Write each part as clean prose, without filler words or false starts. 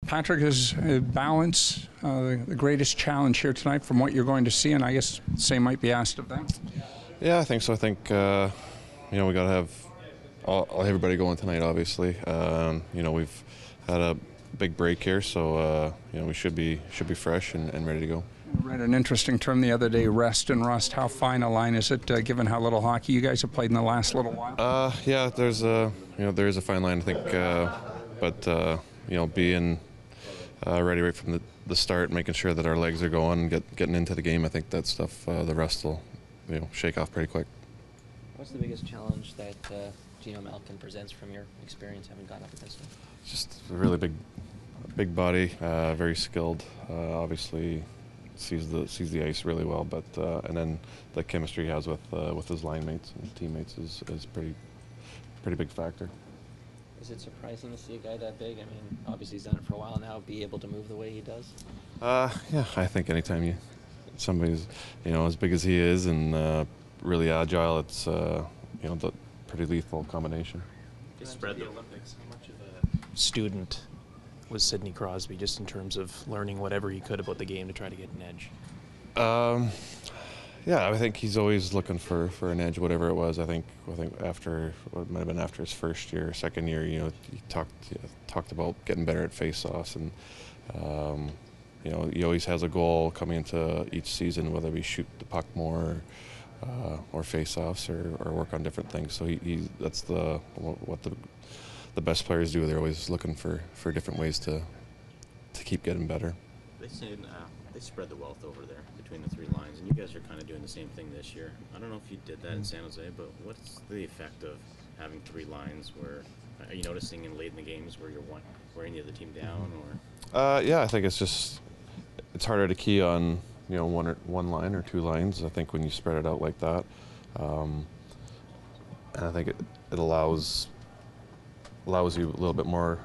Patrick, is balance the greatest challenge here tonight from what you're going to see, and I guess the same might be asked of them? Yeah, I think so. I think we got to have everybody going tonight. Obviously, we've had a big break here, so we should be fresh and ready to go. I read an interesting term the other day, rest and rust. How fine a line is it, given how little hockey you guys have played in the last little while? Yeah, there's there is a fine line, I think, but being ready right from the start, making sure that our legs are going, getting into the game. I think that stuff, the rest will shake off pretty quick. What's the biggest challenge that Gino Malkin presents from your experience having gone up against him? Just a really big body, very skilled. Obviously, sees the ice really well, but and then the chemistry he has with his line mates and teammates is pretty big factor. Is it surprising to see a guy that big? I mean, obviously he's done it for a while now, be able to move the way he does? Yeah, I think anytime somebody's as big as he is and really agile, it's the pretty lethal combination. They spread the Olympics. How much of a student was Sidney Crosby, just in terms of learning whatever he could about the game to try to get an edge? Yeah, I think he's always looking for an edge, whatever it was. I think after what might have been after his first year, second year, he talked about getting better at face-offs, and he always has a goal coming into each season, whether we shoot the puck more, or face-offs, or work on different things. So that's what the best players do. They're always looking for different ways to keep getting better. They say they spread the wealth over there between the three lines, and you guys are kind of doing the same thing this year. I don't know if you did that in San Jose, but what's the effect of having three lines? Where are you noticing in late in the games where you're wearing the other team down, or? Yeah, I think it's harder to key on one line or two lines. I think when you spread it out like that, and I think it allows you a little bit more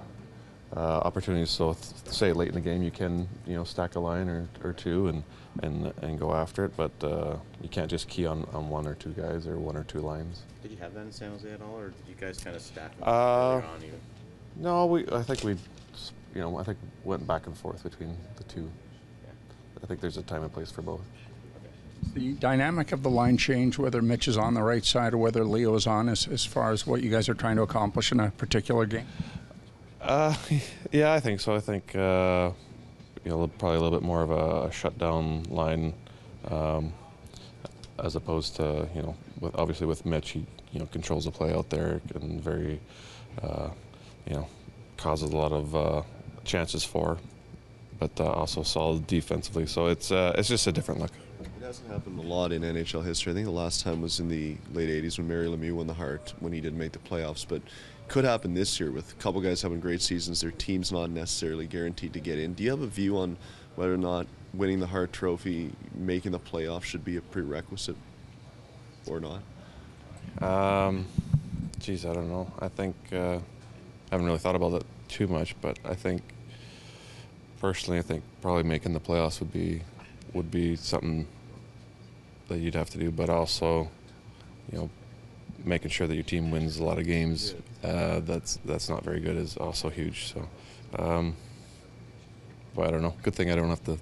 opportunities. So say late in the game you can stack a line or two and go after it, but you can't just key on one or two guys or one or two lines. Did you have that in San Jose at all, or did you guys kind of stack them earlier on even? No, I think went back and forth between the two. I think there's a time and place for both. The dynamic of the line change, whether Mitch is on the right side or whether Leo is on, as far as what you guys are trying to accomplish in a particular game? Yeah, I think so. I think probably a little bit more of a shutdown line, as opposed to obviously with Mitch, he controls the play out there and very causes a lot of chances for, but also solid defensively. So it's just a different look. It hasn't happened a lot in NHL history. I think the last time was in the late 80s when Mario Lemieux won the Hart when he didn't make the playoffs, but could happen this year with a couple guys having great seasons. Their team's not necessarily guaranteed to get in. Do you have a view on whether or not winning the Hart Trophy, making the playoffs should be a prerequisite or not? I don't know. I think I haven't really thought about it too much, but I think personally, probably making the playoffs would be something that you'd have to do, but also, making sure that your team wins a lot of games that's not very good is also huge. So, but I don't know. Good thing I don't have to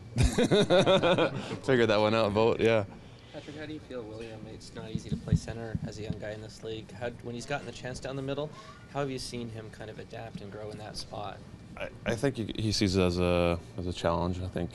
figure that one out. Vote, yeah. Patrick, how do you feel, William? It's not easy to play center as a young guy in this league. When he's gotten the chance down the middle, how have you seen him kind of adapt and grow in that spot? I think he sees it as a challenge. I think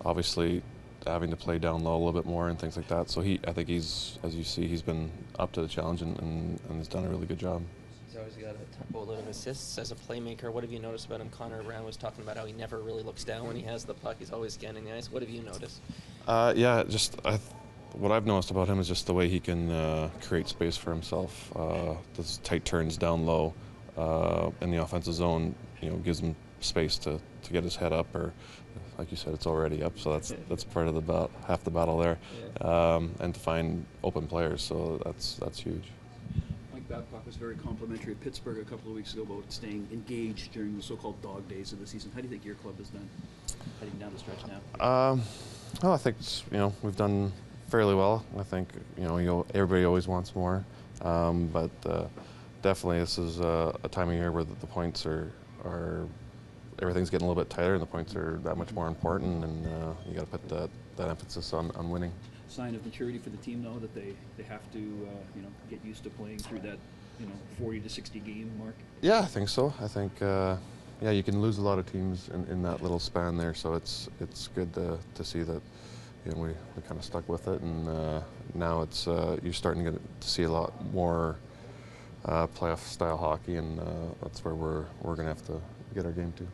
obviously having to play down low a little bit more and things like that. So I think he's, as you see, he's been up to the challenge and has done a really good job. He's always got a boatload of assists as a playmaker. What have you noticed about him? Connor Brown was talking about how he never really looks down when he has the puck. He's always scanning the ice. What have you noticed? What I've noticed about him is just the way he can create space for himself. Those tight turns down low in the offensive zone, gives him space to get his head up, or like you said, it's already up, so that's part of half the battle there, and to find open players, so that's huge. Mike Babcock was very complimentary at Pittsburgh a couple of weeks ago about staying engaged during the so-called dog days of the season. How do you think your club has done heading down the stretch now? Well, I think we've done fairly well. I think everybody always wants more, but definitely this is a time of year where the points are everything's getting a little bit tighter and the points are that much more important, and you got to put that emphasis on winning. Sign of maturity for the team, though, that they have to get used to playing through that 40 to 60 game mark. Yeah, I think so. I think you can lose a lot of teams in that little span there, so it's good to see that we kind of stuck with it, and now it's you're starting to see a lot more playoff style hockey, and that's where we're going to have to get our game to.